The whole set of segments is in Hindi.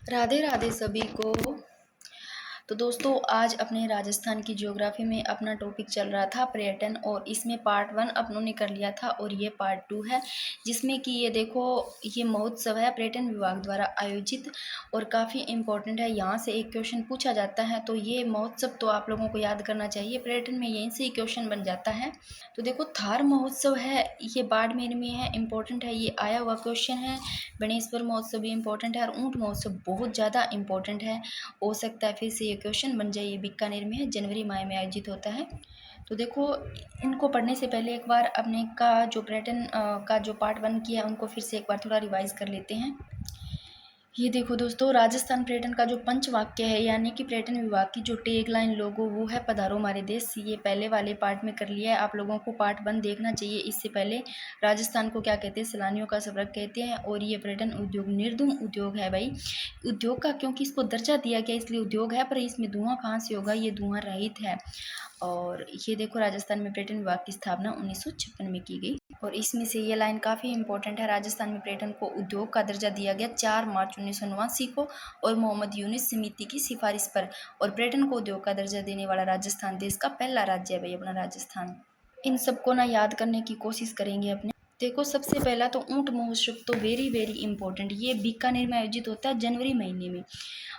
राधे राधे सभी को। तो दोस्तों आज अपने राजस्थान की ज्योग्राफी में अपना टॉपिक चल रहा था पर्यटन, और इसमें पार्ट 1 अपनों ने कर लिया था और ये पार्ट 2 है, जिसमें कि ये देखो ये महोत्सव है पर्यटन विभाग द्वारा आयोजित और काफ़ी इम्पोर्टेंट है। यहाँ से एक क्वेश्चन पूछा जाता है, तो ये महोत्सव तो आप लोगों को याद करना चाहिए, पर्यटन में यहीं से ही क्वेश्चन बन जाता है। तो देखो थार महोत्सव है, ये बाड़मेर में है, इम्पोर्टेंट है, ये आया हुआ क्वेश्चन है। गणेश्वर महोत्सव भी इम्पोर्टेंट है और ऊँट महोत्सव बहुत ज़्यादा इम्पोर्टेंट है, हो सकता है फिर से ये क्वेश्चन बन जाए। ये बीकानेर में है, जनवरी माह में आयोजित होता है। तो देखो इनको पढ़ने से पहले एक बार अपने का जो पर्यटन का जो पार्ट 1 किया है उनको फिर से एक बार थोड़ा रिवाइज कर लेते हैं। ये देखो दोस्तों, राजस्थान पर्यटन का जो पंचवाक्य है यानी कि पर्यटन विभाग की जो टैग लाइन लोगो वो है पधारो हमारे देश। ये पहले वाले पार्ट में कर लिया है, आप लोगों को पार्ट 1 देखना चाहिए। इससे पहले राजस्थान को क्या कहते हैं, सैलानियों का स्वर्ग कहते हैं, और ये पर्यटन उद्योग निर्धूम उद्योग है भाई। उद्योग का क्योंकि इसको दर्जा दिया गया इसलिए उद्योग है, पर इसमें धुआं कहाँ से होगा, ये धुआं रहित है। और ये देखो राजस्थान में पर्यटन विभाग की स्थापना 1956 में की गई, और इसमें से ये लाइन काफ़ी इंपॉर्टेंट है। राजस्थान में पर्यटन को उद्योग का दर्जा दिया गया 4 मार्च 1989 को, और मोहम्मद यूनिस समिति की सिफारिश पर। और पर्यटन को उद्योग का दर्जा देने वाला राजस्थान देश का पहला राज्य है भाई अपना राजस्थान। इन सबको ना याद करने की कोशिश करेंगे अपने। देखो सबसे पहला तो ऊँट महोत्सव तो वेरी वेरी इंपॉर्टेंट, ये बीकानेर में आयोजित होता है जनवरी महीने में।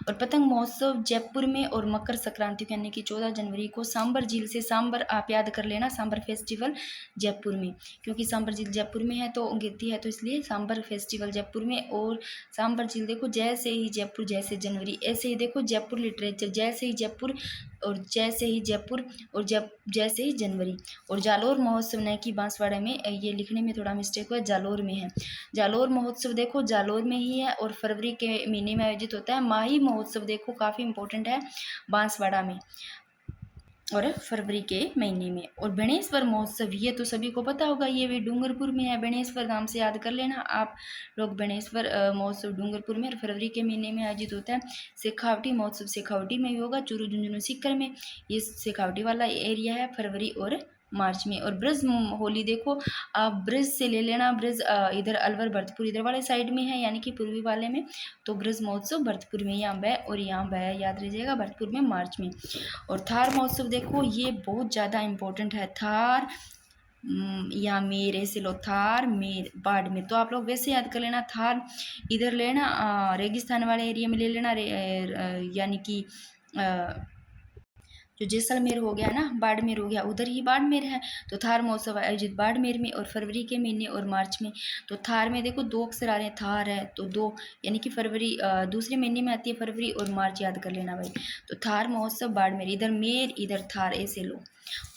और पतंग महोत्सव जयपुर में, और मकर संक्रांति यानी कि 14 जनवरी को सांबर झील से, सांबर आप याद कर लेना, सांबर फेस्टिवल जयपुर में, क्योंकि सांबर झील जयपुर में है तो गिरती है, तो इसलिए सांबर फेस्टिवल जयपुर में। और सांबर झील देखो जैसे ही जयपुर जैसे जनवरी, ऐसे ही देखो जयपुर लिटरेचर जैसे ही जयपुर, और जैसे ही जयपुर, और जैसे ही जनवरी। और जालोर महोत्सव न कि बांसवाड़ा में, ये लिखने में थोड़ा मिस्टेक हुआ, जालोर में है। जालोर महोत्सव देखो जालोर में ही है, और फरवरी के महीने में आयोजित होता है। माही महोत्सव देखो काफ़ी इंपॉर्टेंट है, बांसवाड़ा में और फरवरी के महीने में। और बेणेश्वर महोत्सव ये तो सभी को पता होगा, ये भी डूंगरपुर में है, बेणेश्वर नाम से याद कर लेना आप लोग। बेणेश्वर महोत्सव डूंगरपुर में और फरवरी के महीने में आयोजित होता है। शेखावटी महोत्सव शेखावटी में भी होगा, चूरू झुंझुनू सीकर में, ये शेखावटी वाला एरिया है, फरवरी और मार्च में। और ब्रज होली देखो आप ब्रज से ले लेना, ब्रज इधर अलवर भरतपुर इधर वाले साइड में है यानी कि पूर्वी वाले में, तो ब्रज महोत्सव भरतपुर में यहाँ बह, और यहाँ बह याद रहिएगा भरतपुर में मार्च में। और थार महोत्सव देखो ये बहुत ज़्यादा इम्पोर्टेंट है, थार या मेर ऐसे लो, थार मेर बाड़मेर, तो आप लोग वैसे याद कर लेना। थार इधर लेना रेगिस्तान वाले एरिया में ले लेना, यानी कि जो जैसलमेर हो गया ना, बाड़मेर हो गया, उधर ही बाड़मेर है। तो थार महोत्सव आयोजित बाड़मेर में और फरवरी के महीने और मार्च में। तो थार में देखो 2 अक्षर आ रहे हैं, थार है तो 2, यानी कि फरवरी दूसरे महीने में आती है, फरवरी और मार्च याद कर लेना भाई। तो थार महोत्सव बाड़मेर, इधर मेर इधर थार ऐसे लो।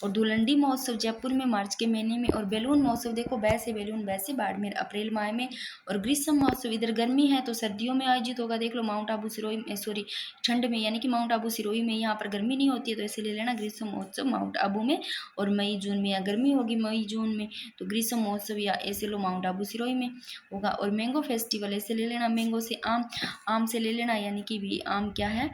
और धुलंडी महोत्सव जयपुर में मार्च के महीने में। और बैलून महोत्सव देखो वैसे बैलून वैसे बाड़मेर अप्रैल माह में। और ग्रीष्म महोत्सव इधर गर्मी है तो सर्दियों में आयोजित होगा, देख लो माउंट आबू सिरोही में, सॉरी ठंड में, यानी कि माउंट आबू सिरोही में, यहाँ पर गर्मी नहीं होती है तो ऐसे ले लेना ग्रीष्म महोत्सव माउंट आबू में। और मई जून में, या गर्मी होगी मई जून में तो ग्रीष्म महोत्सव या ऐसे लो माउंट आबू सिरोही में होगा। और मैंगो फेस्टिवल ऐसे ले लेना, मैंगो से आम, आम से ले लेना, यानी कि भी आम क्या है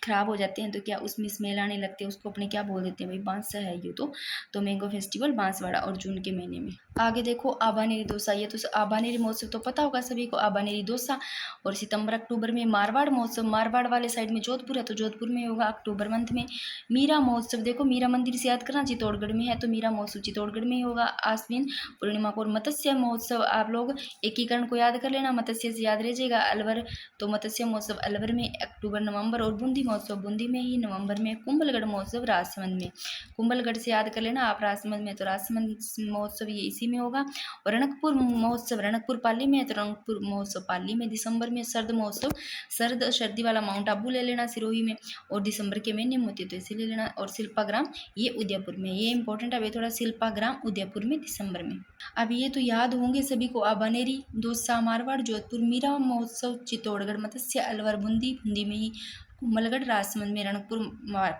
खराब हो जाते हैं तो क्या उसमें स्मेल आने लगते हैं, उसको अपने क्या बोल देते हैं भाई, बांस है ये तो मैंगो फेस्टिवल बांसवाड़ा और जून के महीने में। आगे देखो आबानेरी डोसा, ये तो आबानेरी महोत्सव तो पता होगा सभी को, आबानेरी डोसा। और सितंबर अक्टूबर में मारवाड़ महोत्सव, मारवाड़ वाले साइड में जोधपुर है तो जोधपुर में होगा अक्टूबर मंथ में। मीरा महोत्सव देखो मीरा मंदिर से याद करना, चित्तौड़गढ़ में है तो मीरा महोत्सव चित्तौड़गढ़ में ही होगा आश्विन पूर्णिमा को। और मत्स्य महोत्सव आप लोग एकीकरण को याद कर लेना, मत्स्य से याद रह जाएगा अलवर, तो मत्स्य महोत्सव अलवर में अक्टूबर नवंबर। और बूंदी महोत्सव बूंदी में ही नवंबर में। कुंभलगढ़ महोत्सव राजसमंद में, कुंभलगढ़ से याद कर लेना आप, राजसमंद में तो राजसमंद महोत्सव ये इसी में होगा। और रणकपुर महोत्सव रणकपुर पाली में है तो रणकपुर महोत्सव पाली में दिसंबर में। सर्द महोत्सव सर्द सर्दी वाला माउंट आबू ले लेना सिरोही में, और दिसंबर के महीने में होती है तो इसे ले लेना। और शिल्पाग्राम ये उदयपुर में, ये इंपॉर्टेंट है थोड़ा, शिल्पाग्राम उदयपुर में दिसंबर में। अब ये तो याद होंगे सभी को, आबानेरी डोसा मारवाड़ जोधपुर, मीरा महोत्सव चित्तौड़गढ़, मत्स्य अलवर, बूंदी बूंदी में ही, कुंभलगढ़ राजसमंद में, रणकपुर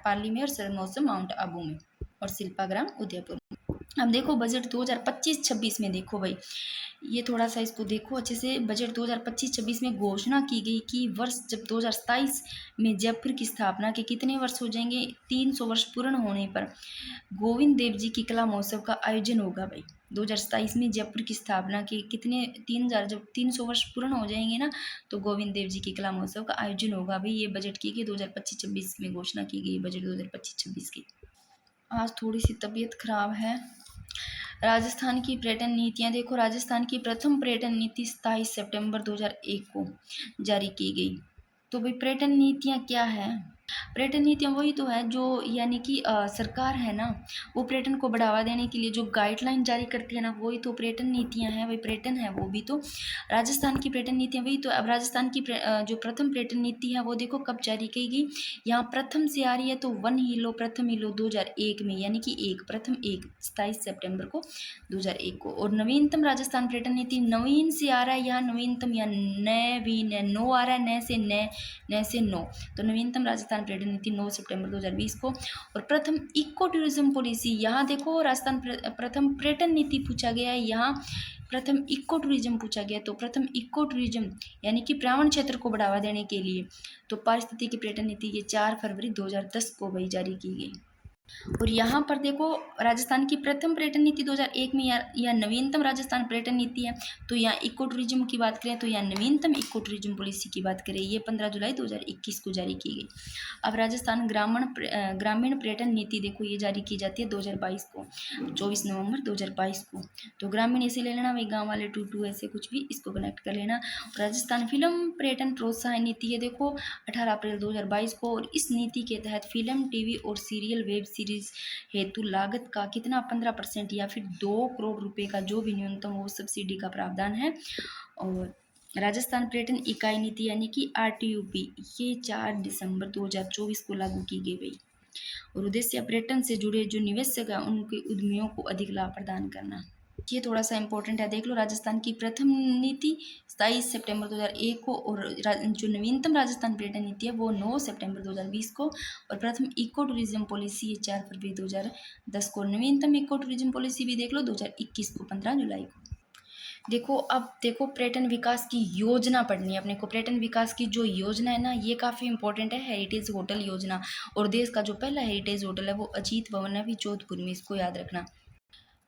पाली में, और सर्द महोत्सव माउंट आबू में, और शिल्पाग्राम उदयपुर में। अब देखो बजट 2025-26 में देखो भाई, ये थोड़ा सा इसको देखो अच्छे से। बजट 2025-26 में घोषणा की गई कि वर्ष जब 2027 में जयपुर की स्थापना के कितने वर्ष हो जाएंगे, 300 वर्ष पूर्ण होने पर गोविंद देव जी की कला महोत्सव का आयोजन होगा भाई। 2027 में जयपुर की स्थापना के कितने 3000 जब 300 वर्ष पूर्ण हो जाएंगे ना, तो गोविंद देव जी की कला महोत्सव का आयोजन होगा भाई। ये बजट की गई 2025-26 में घोषणा की गई, बजट 2025-26 की। आज थोड़ी सी तबीयत खराब है। राजस्थान की पर्यटन नीतियां देखो, राजस्थान की प्रथम पर्यटन नीति 27 सितंबर 2001 को जारी की गई। तो भाई पर्यटन नीतियां क्या है? पर्यटन नीतियां वही तो है जो यानी कि सरकार है ना, वो पर्यटन को बढ़ावा देने के लिए जो गाइडलाइन जारी करती है ना, वही तो पर्यटन नीतियां हैं, वही पर्यटन है वो भी तो। राजस्थान की पर्यटन नीतियां वही तो। अब राजस्थान की जो प्रथम पर्यटन नीति है वो देखो कब जारी की गई, यहाँ प्रथम से आ रही है तो वन ही लो, प्रथम ही लो 2001 में, यानी कि प्रथम 27 सितंबर को 2001 को। और नवीनतम राजस्थान पर्यटन नीति नवीन से आ रहा है यहाँ, नवीनतम या नवीन नो आ रहा है, नए से नो, तो नवीनतम राजस्थान पर्यटन नीति 9 सितंबर 2020 को। और प्रथम इको टूरिज्म पॉलिसी, यहाँ देखो राजस्थान प्रथम पर्यटन नीति पूछा गया है, यहाँ प्रथम इको टूरिज्म पूछा गया। तो प्रथम इको टूरिज्म यानी कि पर्यावरण क्षेत्र को बढ़ावा देने के लिए, तो पारिस्थितिकी पर्यटन नीति ये 4 फरवरी 2010 को वही जारी की गई। और यहाँ पर देखो राजस्थान की प्रथम पर्यटन नीति 2001 में या नवीनतम राजस्थान पर्यटन नीति है, तो यहाँ इको टूरिज्म की बात करें तो यहाँ नवीनतम इको टूरिज्म पॉलिसी की बात करें, ये 15 जुलाई 2021 को जारी की गई। अब राजस्थान ग्रामीण पर्यटन नीति देखो, ये जारी की जाती है 2022 को, 24 नवंबर 2022 को। तो ग्रामीण ऐसे ले लेना भाई, गाँव वाले टू ऐसे कुछ भी इसको कनेक्ट कर लेना। राजस्थान फिल्म पर्यटन प्रोत्साहन नीति है देखो 18 अप्रैल 2022 को। और इस नीति के तहत फिल्म, टीवी और सीरियल, वेब सीरीज हेतु लागत का कितना 15% या फिर 2 करोड़ रुपए का जो भी न्यूनतम वो सब्सिडी का प्रावधान है। और राजस्थान पर्यटन इकाई नीति यानी कि RTUP ये 4 दिसंबर 2024 को लागू की गई भाई। और उद्देश्य पर्यटन से जुड़े जो निवेशक हैं उनके उद्यमियों को अधिक लाभ प्रदान करना। ये थोड़ा सा इंपॉर्टेंट है, देख लो। राजस्थान की प्रथम नीति 27 सितंबर 2001 को, और जो नवीनतम राजस्थान पर्यटन नीति है वो 9 सितंबर 2020 को। और प्रथम इको टूरिज्म पॉलिसी ये 4 फरवरी 2010 को। नवीनतम इको टूरिज्म पॉलिसी भी देख लो 2021 को, 15 जुलाई को। देखो अब देखो पर्यटन विकास की योजना पढ़नी है अपने को। पर्यटन विकास की जो योजना है ना, ये काफ़ी इंपॉर्टेंट है, हेरिटेज होटल योजना। और देश का जो पहला हेरिटेज होटल है वो अजीत भवन है भी जोधपुर में, इसको याद रखना।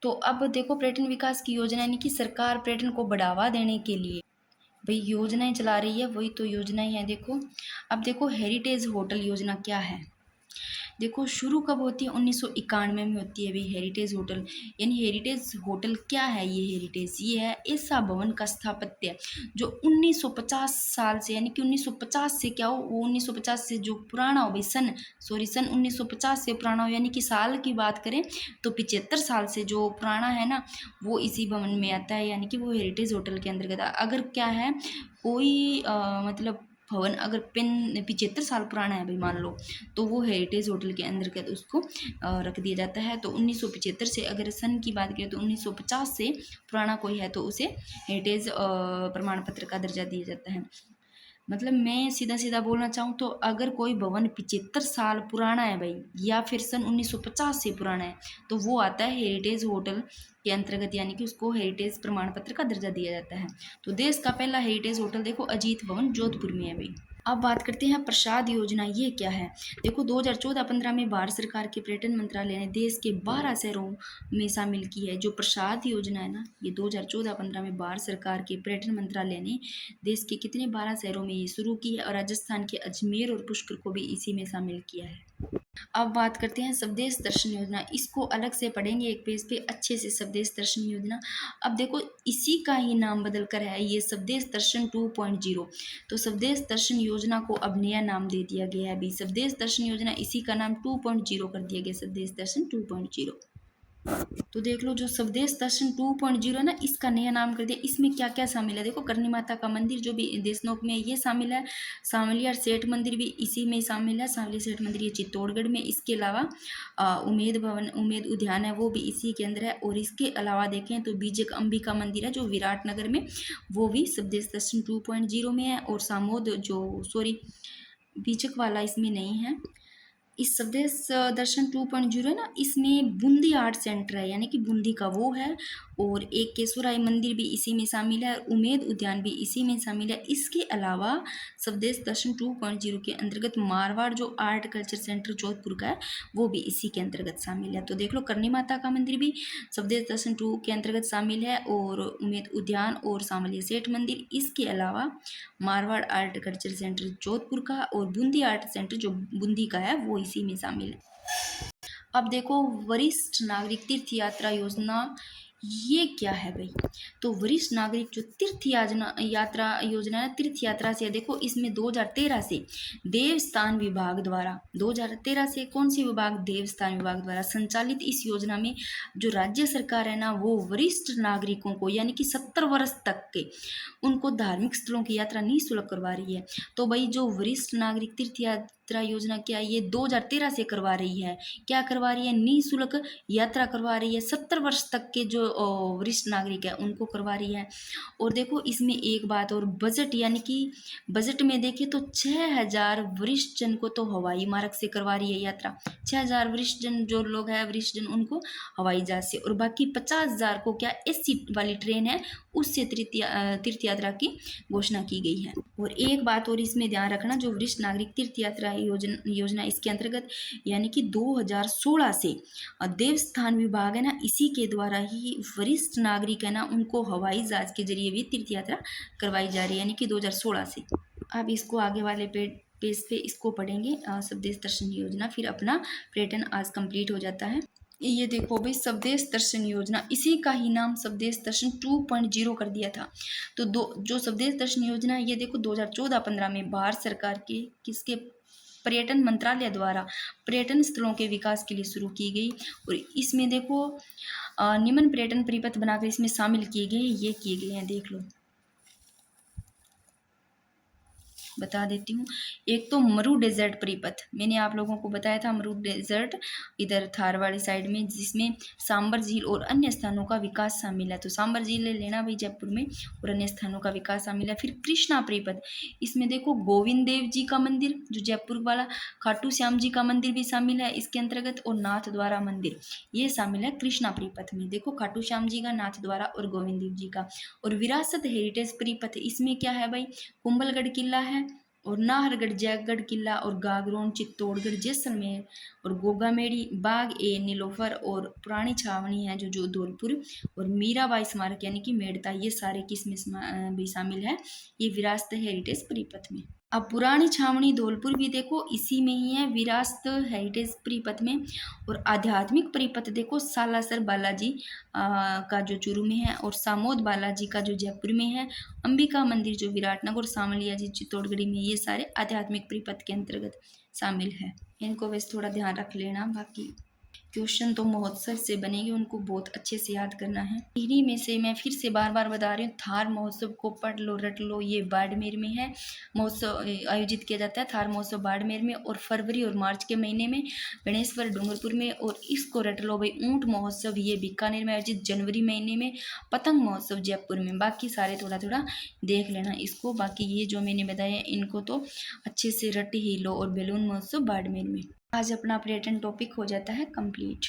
तो अब देखो पर्यटन विकास की योजना यानी कि सरकार पर्यटन को बढ़ावा देने के लिए भाई योजनाएं चला रही है, वही तो योजनाएं हैं देखो। अब देखो हेरिटेज होटल योजना क्या है, देखो शुरू कब होती है, 1991 में होती है भाई हेरिटेज होटल। यानी हेरिटेज होटल क्या है, ये हेरिटेज ये है ऐसा भवन का स्थापत्य जो 1950 साल से, यानी कि 1950 से क्या हो, वो 1950 से जो पुराना हो भाई, सन 1950 से पुराना हो, यानी कि साल की बात करें तो 75 साल से जो पुराना है ना, वो इसी भवन में आता है, यानी कि वो हेरिटेज होटल के अंतर्गत। अगर क्या है कोई मतलब भवन अगर 75 साल पुराना है भाई मान लो, तो वो हेरिटेज होटल के अंतर्गत उसको रख दिया जाता है। तो 1975 से, अगर सन की बात करें तो 1950 से पुराना कोई है तो उसे हेरिटेज प्रमाण पत्र का दर्जा दिया जाता है। मतलब मैं सीधा सीधा बोलना चाहूँ तो अगर कोई भवन 75 साल पुराना है भाई, या फिर सन 1950 से पुराना है, तो वो आता है हेरिटेज होटल के अंतर्गत, यानी कि उसको हेरिटेज प्रमाण पत्र का दर्जा दिया जाता है। तो देश का पहला हेरिटेज होटल देखो अजीत भवन जोधपुर में है भाई। अब बात करते हैं प्रसाद योजना, ये क्या है। देखो 2014-15 में भारत सरकार के पर्यटन मंत्रालय ने देश के 12 शहरों में शामिल की है जो प्रसाद योजना है ना, ये 2014-15 में भारत सरकार के पर्यटन मंत्रालय ने देश के कितने 12 शहरों में ये शुरू की है, और राजस्थान के अजमेर और पुष्कर को भी इसी में शामिल किया है। अब बात करते हैं स्वदेश दर्शन योजना, इसको अलग से पढ़ेंगे एक पेज पे अच्छे से, स्वदेश दर्शन योजना। अब देखो इसी का ही नाम बदल कर है ये स्वदेश दर्शन 2.0। तो स्वदेश दर्शन योजना को अब नया नाम दे दिया गया है अभी, स्वदेश दर्शन योजना इसी का नाम 2.0 कर दिया गया, स्वदेश दर्शन 2.0। तो देख लो जो स्वदेश दर्शन 2.0 है ना, इसका नया नाम कर दिया। इसमें क्या क्या शामिल है देखो, करनी माता का मंदिर जो भी देशनोक में ये शामिल है, सांवलिया सेठ मंदिर भी इसी में शामिल है, सांवलिया सेठ मंदिर ये चित्तौड़गढ़ में। इसके अलावा उमेद भवन, उमेद उद्यान है वो भी इसी के अंदर है। और इसके अलावा देखें तो बीजक अंबिका मंदिर है जो विराटनगर में, वो भी स्वदेश दर्शन 2.0 में है। और सामोद जो बीजक वाला इसमें नहीं है, इस स्वदेश दर्शन 2.0 है ना, इसमें बूंदी आर्ट सेंटर है, यानी कि बूंदी का वो है, और एक केशवराय मंदिर भी इसी में शामिल है, उमेद उद्यान भी इसी में शामिल है। इसके अलावा स्वदेश दर्शन 2.0 के अंतर्गत मारवाड़ जो आर्ट कल्चर सेंटर जोधपुर का है वो भी इसी के अंतर्गत शामिल है। तो देख लो, करनी माता का मंदिर भी स्वदेश दर्शन 2 के अंतर्गत शामिल है, और उमेद उद्यान और सामलिया सेठ मंदिर। इसके अलावा Marwar art culture centre Jodhpur का और बूंदी आर्ट सेंटर जो बूंदी का है वो इसी में शामिल है। अब देखो, वरिष्ठ नागरिक तीर्थ यात्रा योजना ये क्या है भाई? तो वरिष्ठ नागरिक जो तीर्थ यात्रा योजना है, तीर्थ यात्रा से देखो, इसमें 2013 से देवस्थान विभाग द्वारा, 2013 से कौन सी विभाग? देवस्थान विभाग द्वारा संचालित इस योजना में जो राज्य सरकार है ना, वो वरिष्ठ नागरिकों को यानी कि 70 वर्ष तक के उनको धार्मिक स्थलों की यात्रा निःशुल्क करवा रही है। तो भाई जो वरिष्ठ नागरिक तीर्थ यात्रा योजना क्या है, ये 2013 से करवा रही है। क्या करवा रही है? निःशुल्क यात्रा करवा रही है। 70 वर्ष तक के जो वरिष्ठ नागरिक है उनको करवा रही है। और देखो, इसमें एक बात और, बजट यानी कि बजट में देखें तो 6000 वरिष्ठ जन को तो हवाई मार्ग से करवा रही है यात्रा। 6000 वरिष्ठ जन जो लोग हैं, वरिष्ठ जन, उनको हवाई जहाज से, और बाकी 50,000 को क्या एसी वाली ट्रेन है उससे तीर्थ यात्रा की घोषणा की गई है। और एक बात और इसमें ध्यान रखना, जो वरिष्ठ नागरिक तीर्थ यात्रा योजना इसके अंतर्गत यानी कि 2016 से देवस्थान विभाग है ना, इसी के द्वारा ही वरिष्ठ नागरिक है ना, उनको हवाई जहाज के जरिए भी तीर्थ यात्रा करवाई जा रही है, यानी कि 2016 से। अब इसको आगे वाले पेज पे इसको पढ़ेंगे, स्वदेश दर्शन योजना, फिर अपना पर्यटन आज कंप्लीट हो जाता है। ये देखो भाई, स्वदेश दर्शन योजना, इसी का ही नाम स्वदेश दर्शन 2.0 कर दिया था। तो जो स्वदेश दर्शन योजना है, ये देखो 2014-15 में भारत सरकार के किसके पर्यटन मंत्रालय द्वारा पर्यटन स्थलों के विकास के लिए शुरू की गई। और इसमें देखो निम्न पर्यटन परिपथ बनाकर इसमें शामिल किए गए हैं, देख लो, बता देती हूँ। एक तो मरु डेजर्ट परिपथ, मैंने आप लोगों को बताया था मरु डेजर्ट इधर थार वाली साइड में, जिसमें सांबर झील और अन्य स्थानों का विकास शामिल है। तो सांबर झील ले लेना भाई जयपुर में, और अन्य स्थानों का विकास शामिल है। फिर कृष्णा परिपथ, इसमें देखो गोविंद देव जी का मंदिर जो जयपुर वाला, खाटू श्याम जी का मंदिर भी शामिल है इसके अंतर्गत, और नाथ द्वारा मंदिर ये शामिल है कृष्णा परिपथ में। देखो, खाटू श्याम जी का, नाथ द्वारा और गोविंद देव जी का। और विरासत हेरिटेज परिपथ, इसमें क्या है भाई? कुंभलगढ़ किला है, और नाहरगढ़ जयगढ़ किला, और गागरोन चित्तौड़गढ़ जैसलमेर, और गोगामेड़ी बाग ए नीलोफर, और पुरानी छावनी है जो धौलपुर, और मीराबाई स्मारक यानी कि मेड़ता, ये सारे किसमें भी शामिल है? ये विरासत हेरिटेज परिपथ में। अब पुरानी छावनी धौलपुर भी देखो इसी में ही है, विरासत हेरिटेज परिपथ में। और आध्यात्मिक परिपथ देखो, सालासर बालाजी का जो चूरू में है, और सामोद बालाजी का जो जयपुर में है, अंबिका मंदिर जो विराटनगर, सामलिया जी चित्तौड़गढ़ में, ये सारे आध्यात्मिक परिपथ के अंतर्गत शामिल है। इनको वैसे थोड़ा ध्यान रख लेना, बाकी क्वेश्चन तो महोत्सव से बनेंगे, उनको बहुत अच्छे से याद करना है। इन्हीं में से मैं फिर से बार बार बता रही हूँ, थार महोत्सव को पढ़ लो, रट लो। ये बाड़मेर में है, महोत्सव आयोजित किया जाता है थार महोत्सव बाड़मेर में, और फरवरी और मार्च के महीने में गणेश्वर डूंगरपुर में। और इसको रट लो भाई, ऊंट महोत्सव ये बीकानेर में आयोजित जनवरी महीने में, पतंग महोत्सव जयपुर में। बाकी सारे थोड़ा थोड़ा देख लेना इसको, बाकी ये जो मैंने बताया इनको तो अच्छे से रट ही लो। और बैलून महोत्सव बाड़मेर में। आज अपना पर्यटन टॉपिक हो जाता है कंप्लीट।